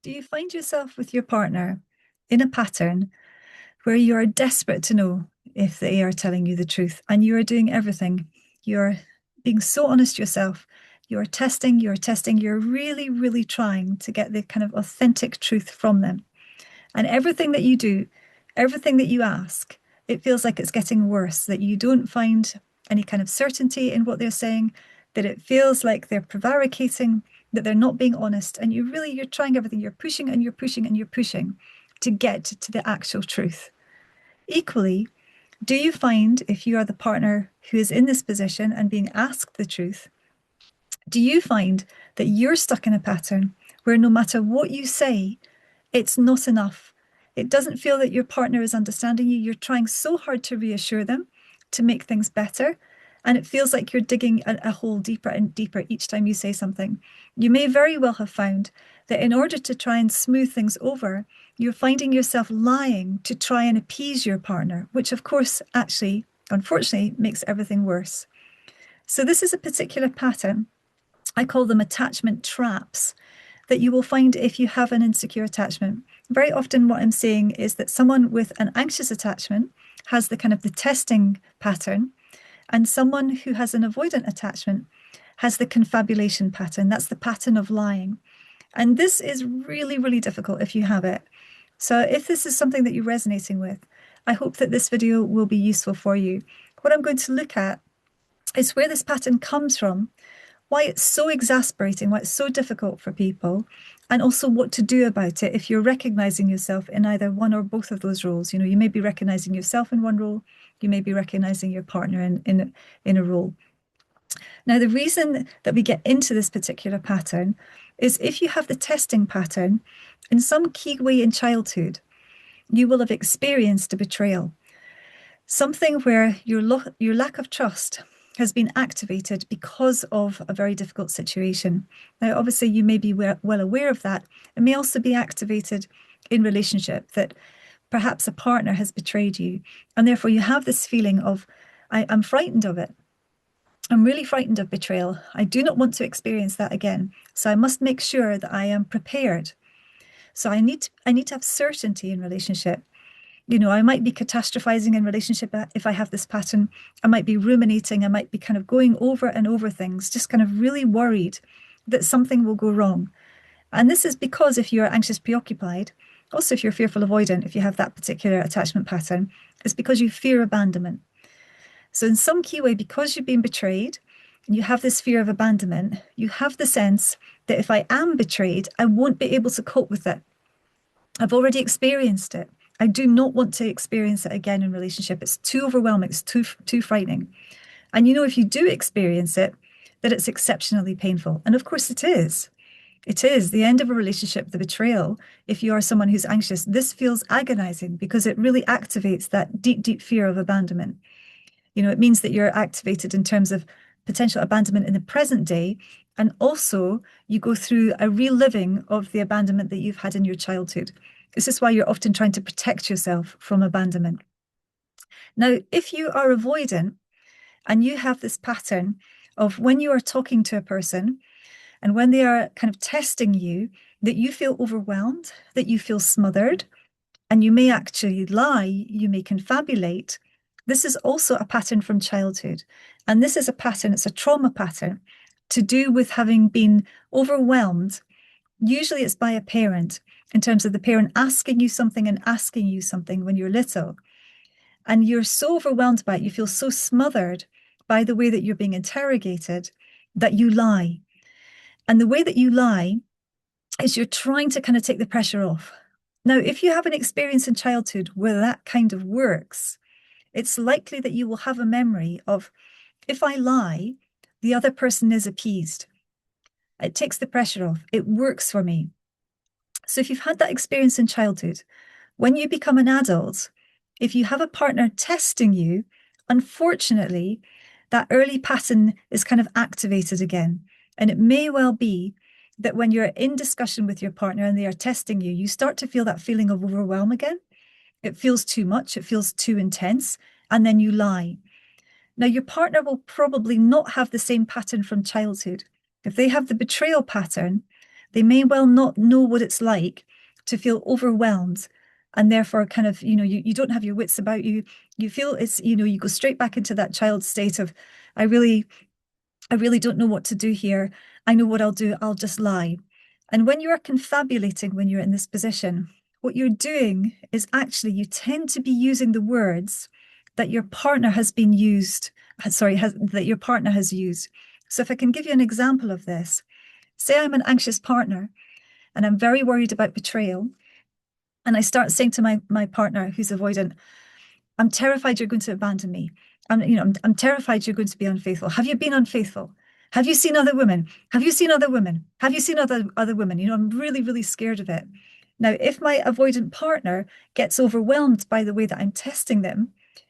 Do you find yourself with your partner in a pattern where you are desperate to know if they are telling you the truth and you are doing everything? You're being so honest yourself. You're really, really trying to get the kind of authentic truth from them. And everything that you do, everything that you ask, it feels like it's getting worse, that you don't find any kind of certainty in what they're saying, that it feels like they're prevaricating, that they're not being honest. And you're trying everything. You're pushing and you're pushing and you're pushing to get to the actual truth. Equally, do you find if you are the partner who is in this position and being asked the truth, do you find that you're stuck in a pattern where no matter what you say, it's not enough? It doesn't feel that your partner is understanding you. You're trying so hard to reassure them, to make things better. And it feels like you're digging a hole deeper and deeper each time you say something. You may very well have found that in order to try and smooth things over, you're finding yourself lying to try and appease your partner, which of course, actually, unfortunately, makes everything worse. So this is a particular pattern. I call them attachment traps that you will find if you have an insecure attachment. Very often what I'm saying is that someone with an anxious attachment has the kind of the testing pattern, and someone who has an avoidant attachment has the confabulation pattern. That's the pattern of lying. And this is really, really difficult if you have it. So if this is something that you're resonating with, I hope that this video will be useful for you. What I'm going to look at is where this pattern comes from, why it's so exasperating, why it's so difficult for people, and also what to do about it if you're recognizing yourself in either one or both of those roles. You know, you may be recognizing yourself in one role, you may be recognizing your partner in a role. Now, the reason that we get into this particular pattern is if you have the testing pattern, in some key way in childhood, you will have experienced a betrayal, something where your lack of trust has been activated because of a very difficult situation. Now, obviously, you may be well aware of that. It may also be activated in relationship, that perhaps a partner has betrayed you, and therefore you have this feeling of, I'm frightened of it. I'm really frightened of betrayal. I do not want to experience that again. So I must make sure that I am prepared. So I need to have certainty in relationship. You know, I might be catastrophizing in relationship if I have this pattern. I might be ruminating. I might be kind of going over and over things, just kind of really worried that something will go wrong. And this is because if you're anxious, preoccupied, also if you're fearful, avoidant, if you have that particular attachment pattern, it's because you fear abandonment. So in some key way, because you've been betrayed and you have this fear of abandonment, you have the sense that if I am betrayed, I won't be able to cope with it. I've already experienced it. I do not want to experience it again in relationship. It's too overwhelming. It's too frightening. And you know, if you do experience it, that it's exceptionally painful. And of course it is. It is the end of a relationship, the betrayal. If you are someone who's anxious, this feels agonizing because it really activates that deep, deep fear of abandonment. You know, it means that you're activated in terms of potential abandonment in the present day. And also you go through a reliving of the abandonment that you've had in your childhood. This is why you're often trying to protect yourself from abandonment. Now, if you are avoidant and you have this pattern of when you are talking to a person and when they are kind of testing you, that you feel overwhelmed, that you feel smothered, and you may actually lie, you may confabulate. This is also a pattern from childhood. And this is a pattern, it's a trauma pattern to do with having been overwhelmed. Usually it's by a parent, in terms of the parent asking you something and asking you something when you're little. And you're so overwhelmed by it, you feel so smothered by the way that you're being interrogated that you lie. And the way that you lie is you're trying to kind of take the pressure off. Now, if you have an experience in childhood where that kind of works, it's likely that you will have a memory of, if I lie, the other person is appeased. It takes the pressure off. It works for me. So if you've had that experience in childhood, when you become an adult, if you have a partner testing you, unfortunately, that early pattern is kind of activated again. And it may well be that when you're in discussion with your partner and they are testing you, you start to feel that feeling of overwhelm again. It feels too much, it feels too intense, and then you lie. Now, your partner will probably not have the same pattern from childhood. If they have the betrayal pattern, They may well not know what it's like to feel overwhelmed and therefore kind of, you don't have your wits about you. You feel it's, you go straight back into that child state of, I really, I really don't know what to do here. I know what I'll do. I'll just lie. And when you are confabulating, when you're in this position, what you're doing is actually you tend to be using the words that your partner has been used, sorry, that your partner has used. So if I can give you an example of this, say I'm an anxious partner and I'm very worried about betrayal. And I start saying to my partner who's avoidant, I'm terrified you're going to abandon me. I'm terrified you're going to be unfaithful. Have you been unfaithful? Have you seen other women? Have you seen other women? Have you seen other women? I'm really, really scared of it. Now, if my avoidant partner gets overwhelmed by the way that I'm testing them,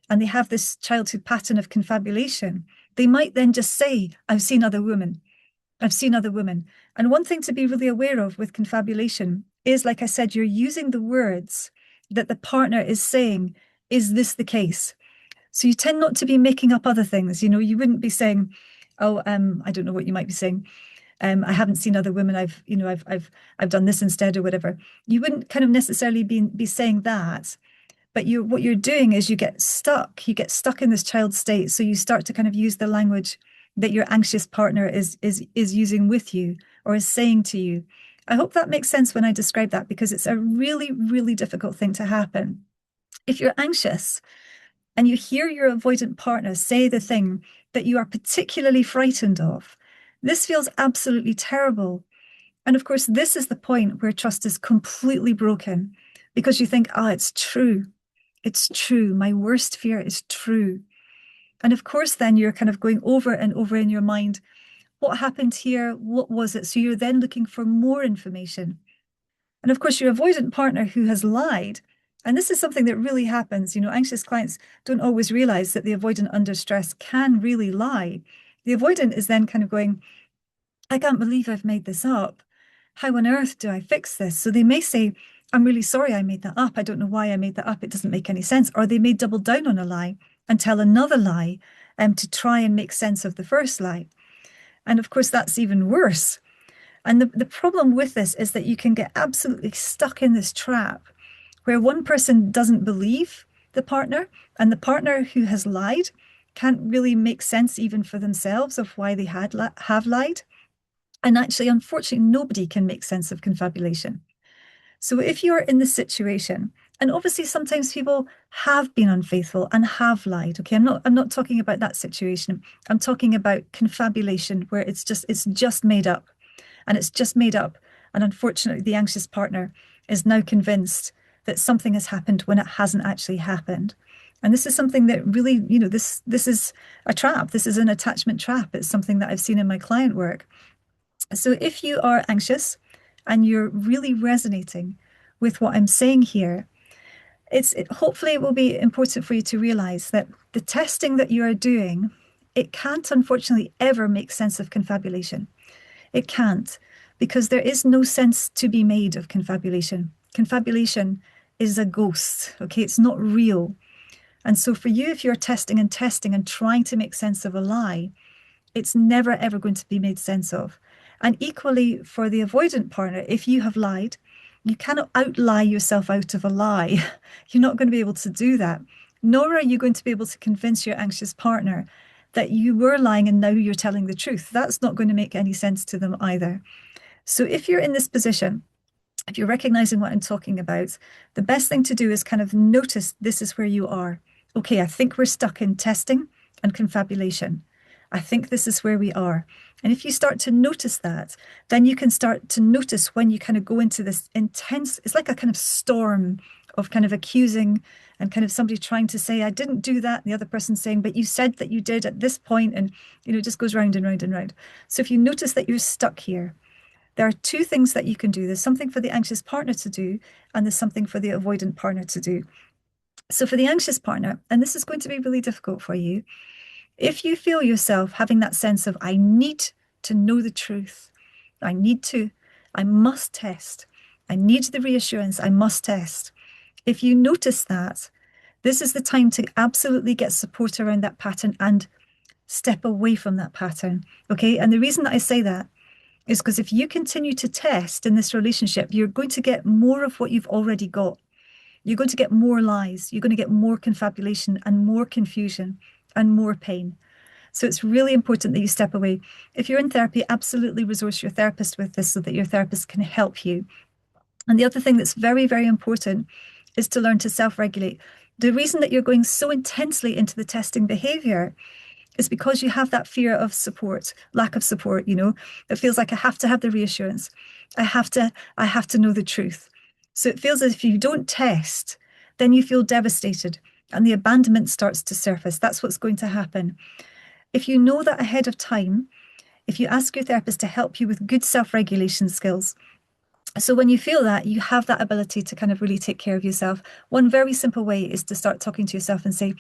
and they have this childhood pattern of confabulation, they might then just say, I've seen other women. I've seen other women. And one thing to be really aware of with confabulation is, like I said, you're using the words that the partner is saying, is this the case? So you tend not to be making up other things. You wouldn't be saying, oh, I don't know what you might be saying. I haven't seen other women. I've done this instead or whatever. You wouldn't kind of necessarily be saying that. But what you're doing is you get stuck. You get stuck in this child state. So you start to kind of use the language that your anxious partner is using with you or is saying to you. I hope that makes sense when I describe that, because it's a really, really difficult thing to happen. If you're anxious and you hear your avoidant partner say the thing that you are particularly frightened of, this feels absolutely terrible. And of course, this is the point where trust is completely broken, because you think, ah, it's true. It's true. My worst fear is true. And of course, then you're kind of going over and over in your mind, what happened here? What was it? So you're then looking for more information. And of course, your avoidant partner who has lied, and this is something that really happens, anxious clients don't always realize that the avoidant under stress can really lie. The avoidant is then kind of going, I can't believe I've made this up. How on earth do I fix this? So they may say, I'm really sorry I made that up. I don't know why I made that up. It doesn't make any sense. Or they may double down on a lie and tell another lie to try and make sense of the first lie. And of course, that's even worse. And the problem with this is that you can get absolutely stuck in this trap where one person doesn't believe the partner, and the partner who has lied can't really make sense even for themselves of why they have lied. And actually, unfortunately, nobody can make sense of confabulation. So if you're in this situation, and obviously sometimes people have been unfaithful and have lied. Okay, I'm not talking about that situation. I'm talking about confabulation where it's just made up. And it's just made up. And unfortunately, the anxious partner is now convinced that something has happened when it hasn't actually happened. And this is something that really, this is a trap. This is an attachment trap. It's something that I've seen in my client work. So if you are anxious and you're really resonating with what I'm saying here, hopefully it will be important for you to realize that the testing that you are doing, it can't unfortunately ever make sense of confabulation. It can't, because there is no sense to be made of confabulation. Confabulation is a ghost, okay? It's not real. And so for you, if you're testing and trying to make sense of a lie, it's never ever going to be made sense of. And equally for the avoidant partner, if you have lied, you cannot outlie yourself out of a lie. You're not going to be able to do that. Nor are you going to be able to convince your anxious partner that you were lying and now you're telling the truth. That's not going to make any sense to them either. So if you're in this position, if you're recognizing what I'm talking about, the best thing to do is kind of notice this is where you are. Okay, I think we're stuck in testing and confabulation. I think this is where we are. And if you start to notice that, then you can start to notice when you kind of go into this intense, it's like a kind of storm of kind of accusing and kind of somebody trying to say, I didn't do that. And the other person saying, but you said that you did at this point, and, it just goes round and round and round. So if you notice that you're stuck here, there are two things that you can do. There's something for the anxious partner to do, and there's something for the avoidant partner to do. So for the anxious partner, and this is going to be really difficult for you, if you feel yourself having that sense of, I need to know the truth, I must test, I need the reassurance, I must test. If you notice that, this is the time to absolutely get support around that pattern and step away from that pattern. Okay. And the reason that I say that is because if you continue to test in this relationship, you're going to get more of what you've already got. You're going to get more lies. You're going to get more confabulation and more confusion and more pain. So it's really important that you step away. If you're in therapy, absolutely resource your therapist with this so that your therapist can help you. And the other thing that's very, very important is to learn to self-regulate. The reason that you're going so intensely into the testing behavior is because you have that fear of support, lack of support, It feels like I have to have the reassurance. I have to know the truth. So it feels as if you don't test, then you feel devastated and the abandonment starts to surface. That's what's going to happen. If you know that ahead of time, if you ask your therapist to help you with good self-regulation skills, so when you feel that, you have that ability to kind of really take care of yourself. One very simple way is to start talking to yourself and say,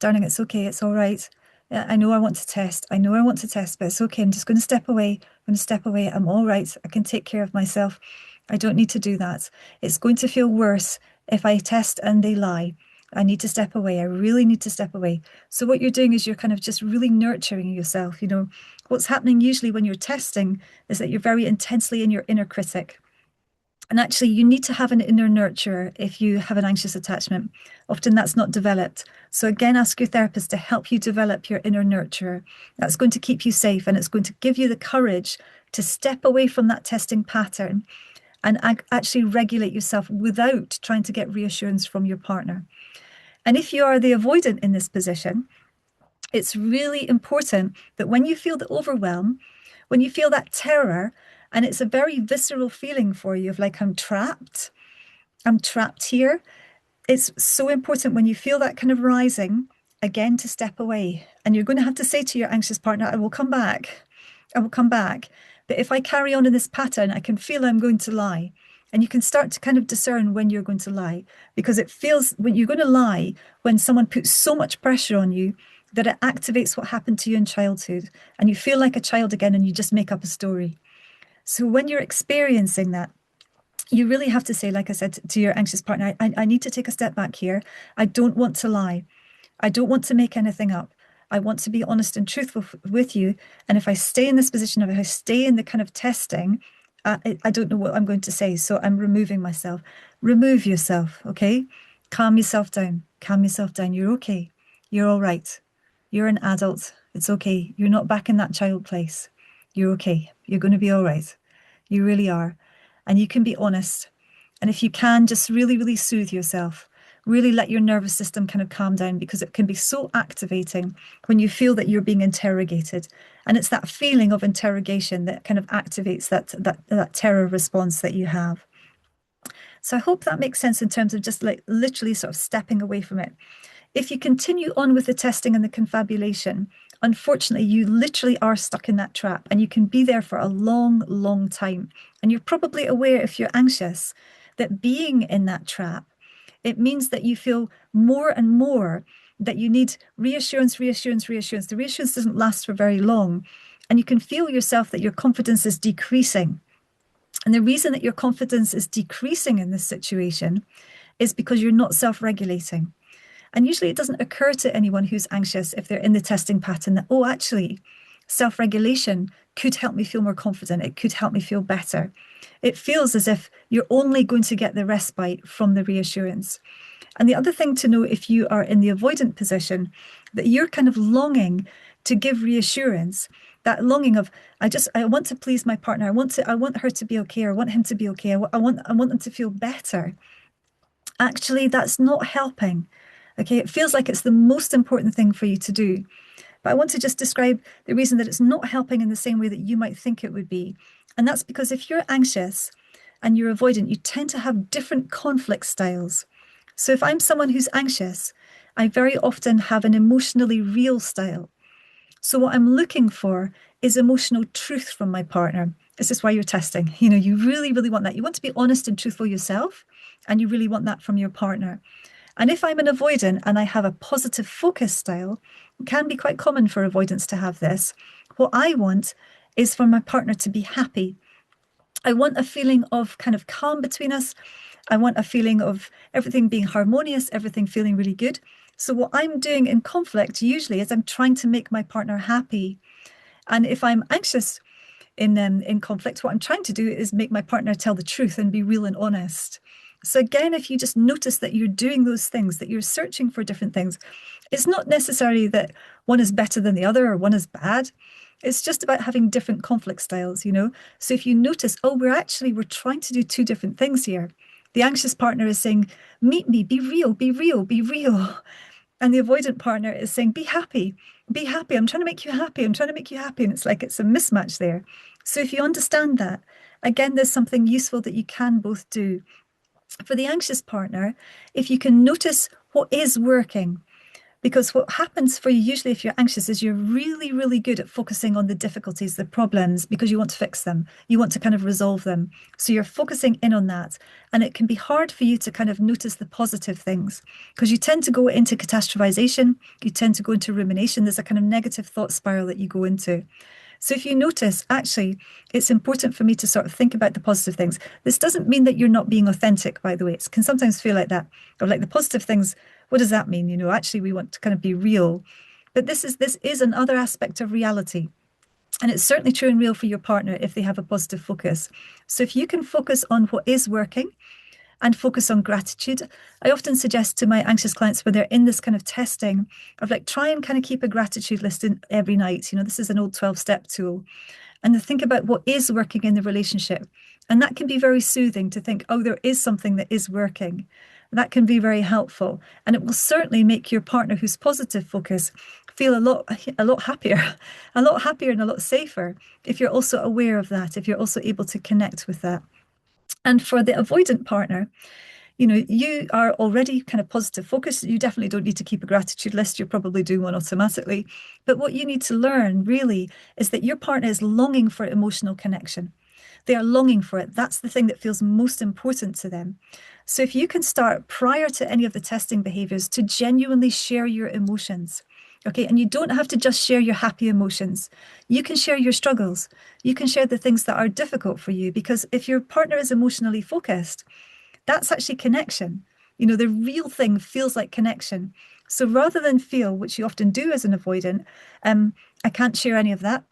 darling, it's okay, it's all right. I know I want to test. I know I want to test, but it's okay. I'm just going to step away. I'm going to step away. I'm all right. I can take care of myself. I don't need to do that. It's going to feel worse if I test and they lie. I need to step away. I really need to step away. So what you're doing is you're kind of just really nurturing yourself. What's happening usually when you're testing is that you're very intensely in your inner critic. And actually, you need to have an inner nurturer if you have an anxious attachment. Often that's not developed. So again, ask your therapist to help you develop your inner nurturer. That's going to keep you safe and it's going to give you the courage to step away from that testing pattern and actually regulate yourself without trying to get reassurance from your partner. And if you are the avoidant in this position, it's really important that when you feel the overwhelm, when you feel that terror, and it's a very visceral feeling for you of like, I'm trapped here. It's so important when you feel that kind of rising, again, to step away. And you're going to have to say to your anxious partner, I will come back. I will come back. But if I carry on in this pattern, I can feel I'm going to lie. And you can start to kind of discern when you're going to lie, because it feels when you're going to lie when someone puts so much pressure on you that it activates what happened to you in childhood. And you feel like a child again and you just make up a story. So when you're experiencing that, you really have to say, like I said, to your anxious partner, I need to take a step back here. I don't want to lie. I don't want to make anything up. I want to be honest and truthful with you. And if I stay in this position, if I stay in the kind of testing, I don't know what I'm going to say. So I'm removing myself. Remove yourself, okay? Calm yourself down. Calm yourself down. You're okay. You're all right. You're an adult. It's okay. You're not back in that child place. You're okay. You're going to be all right. You really are. And you can be honest. And if you can, just really, really soothe yourself. Really let your nervous system kind of calm down, because it can be so activating when you feel that you're being interrogated. And it's that feeling of interrogation that kind of activates that terror response that you have. So I hope that makes sense in terms of just like literally sort of stepping away from it. If you continue on with the testing and the confabulation, unfortunately, you literally are stuck in that trap and you can be there for a long, long time. And you're probably aware, if you're anxious, that being in that trap, it means that you feel more and more that you need reassurance, reassurance, reassurance. The reassurance doesn't last for very long. And you can feel yourself that your confidence is decreasing. And the reason that your confidence is decreasing in this situation is because you're not self-regulating. And usually it doesn't occur to anyone who's anxious, if they're in the testing pattern, that, oh, actually, self-regulation could help me feel more confident. It could help me feel better. It feels as if you're only going to get the respite from the reassurance. And the other thing to know, if you are in the avoidant position, that you're kind of longing to give reassurance, that longing of, I want to please my partner. I want her to be okay. Or I want him to be okay. I want them to feel better. Actually, that's not helping. Okay, it feels like it's the most important thing for you to do. But I want to just describe the reason that it's not helping in the same way that you might think it would be. And that's because if you're anxious and you're avoidant, you tend to have different conflict styles. So if I'm someone who's anxious, I very often have an emotionally real style. So what I'm looking for is emotional truth from my partner. This is why you're testing. You really, really want that. You want to be honest and truthful yourself, and you really want that from your partner. And if I'm an avoidant and I have a positive focus style, it can be quite common for avoidants to have this. What I want is for my partner to be happy. I want a feeling of kind of calm between us. I want a feeling of everything being harmonious, everything feeling really good. So what I'm doing in conflict usually is I'm trying to make my partner happy. And if I'm anxious, in conflict. What I'm trying to do is make my partner tell the truth and be real and honest. So again, if you just notice that you're doing those things, that you're searching for different things, it's not necessarily that one is better than the other or one is bad. It's just about having different conflict styles, you know? So if you notice, oh, we're trying to do two different things here. The anxious partner is saying, meet me, be real, be real, be real. And the avoidant partner is saying, be happy, be happy. I'm trying to make you happy. I'm trying to make you happy. And it's like it's a mismatch there. So if you understand that, again, there's something useful that you can both do. For the anxious partner, if you can notice what is working, because what happens for you usually if you're anxious is you're really, really good at focusing on the difficulties, the problems, because you want to fix them. You want to kind of resolve them. So you're focusing in on that. And it can be hard for you to kind of notice the positive things because you tend to go into catastrophization. You tend to go into rumination. There's a kind of negative thought spiral that you go into. So if you notice, actually, it's important for me to sort of think about the positive things. This doesn't mean that you're not being authentic, by the way. It can sometimes feel like that, or like the positive things. What does that mean? You know, actually, we want to kind of be real. But this is another aspect of reality. And it's certainly true and real for your partner if they have a positive focus. So if you can focus on what is working and focus on gratitude. I often suggest to my anxious clients when they're in this kind of testing of like try and kind of keep a gratitude list in every night. You know, this is an old 12-step tool. And to think about what is working in the relationship. And that can be very soothing to think, oh, there is something that is working. That can be very helpful. And it will certainly make your partner who's positive focus feel a lot happier, a lot happier and a lot safer if you're also aware of that, if you're also able to connect with that. And for the avoidant partner, you know, you are already kind of positive focused. You definitely don't need to keep a gratitude list. You're probably doing one automatically. But what you need to learn really is that your partner is longing for emotional connection. They are longing for it. That's the thing that feels most important to them. So if you can start prior to any of the testing behaviors to genuinely share your emotions, okay, and you don't have to just share your happy emotions. You can share your struggles. You can share the things that are difficult for you because if your partner is emotionally focused, that's actually connection. You know, the real thing feels like connection. So rather than feel, which you often do as an avoidant, I can't share any of that.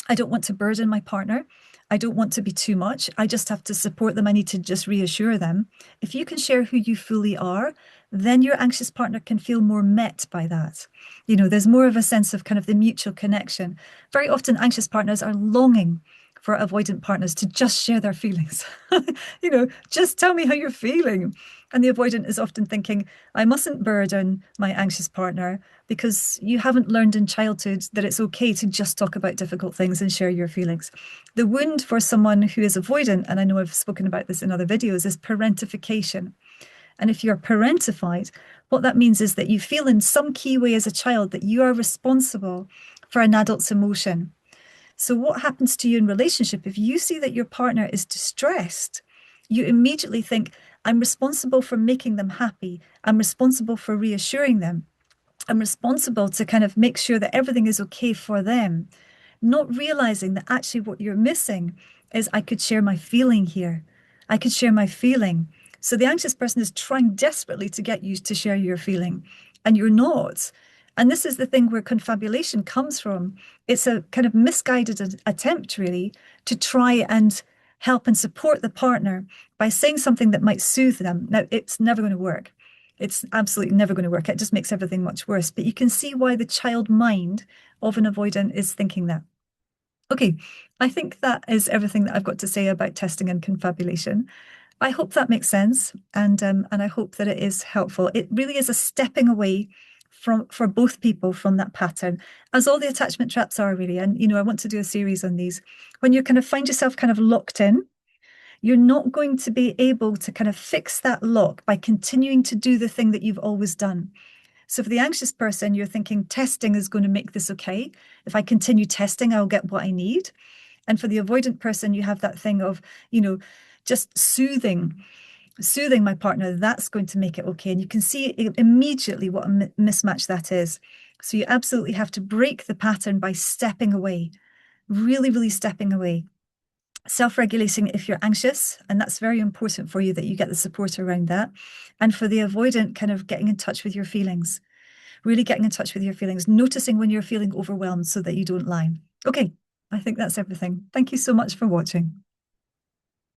I don't want to burden my partner. I don't want to be too much. I just have to support them. I need to just reassure them. If you can share who you fully are, then your anxious partner can feel more met by that. You know, there's more of a sense of kind of the mutual connection. Very often, anxious partners are longing for avoidant partners to just share their feelings. You know, just tell me how you're feeling. And the avoidant is often thinking, I mustn't burden my anxious partner because you haven't learned in childhood that it's okay to just talk about difficult things and share your feelings. The wound for someone who is avoidant, and I know I've spoken about this in other videos, is parentification. And if you're parentified, what that means is that you feel in some key way as a child that you are responsible for an adult's emotion. So what happens to you in relationship if you see that your partner is distressed? You immediately think, I'm responsible for making them happy. I'm responsible for reassuring them. I'm responsible to kind of make sure that everything is okay for them, not realizing that actually what you're missing is I could share my feeling here. I could share my feeling. So the anxious person is trying desperately to get you to share your feeling, and you're not. And this is the thing where confabulation comes from. It's a kind of misguided attempt, really, to try and help and support the partner by saying something that might soothe them. Now, it's never going to work. It's absolutely never going to work. It just makes everything much worse. But you can see why the child mind of an avoidant is thinking that. Okay, I think that is everything that I've got to say about testing and confabulation. I hope that makes sense, and I hope that it is helpful. It really is a stepping away from for both people from that pattern, as all the attachment traps are really. And you know, I want to do a series on these. When you kind of find yourself kind of locked in, you're not going to be able to kind of fix that lock by continuing to do the thing that you've always done. So for the anxious person, you're thinking testing is going to make this okay. If I continue testing, I'll get what I need. And for the avoidant person, you have that thing of, you know, just soothing my partner. That's going to make it okay. And you can see immediately what a mismatch that is. So you absolutely have to break the pattern by stepping away, really, really stepping away. Self-regulating if you're anxious, and that's very important for you that you get the support around that. And for the avoidant, kind of getting in touch with your feelings, really getting in touch with your feelings, noticing when you're feeling overwhelmed so that you don't lie. Okay, I think that's everything. Thank you so much for watching.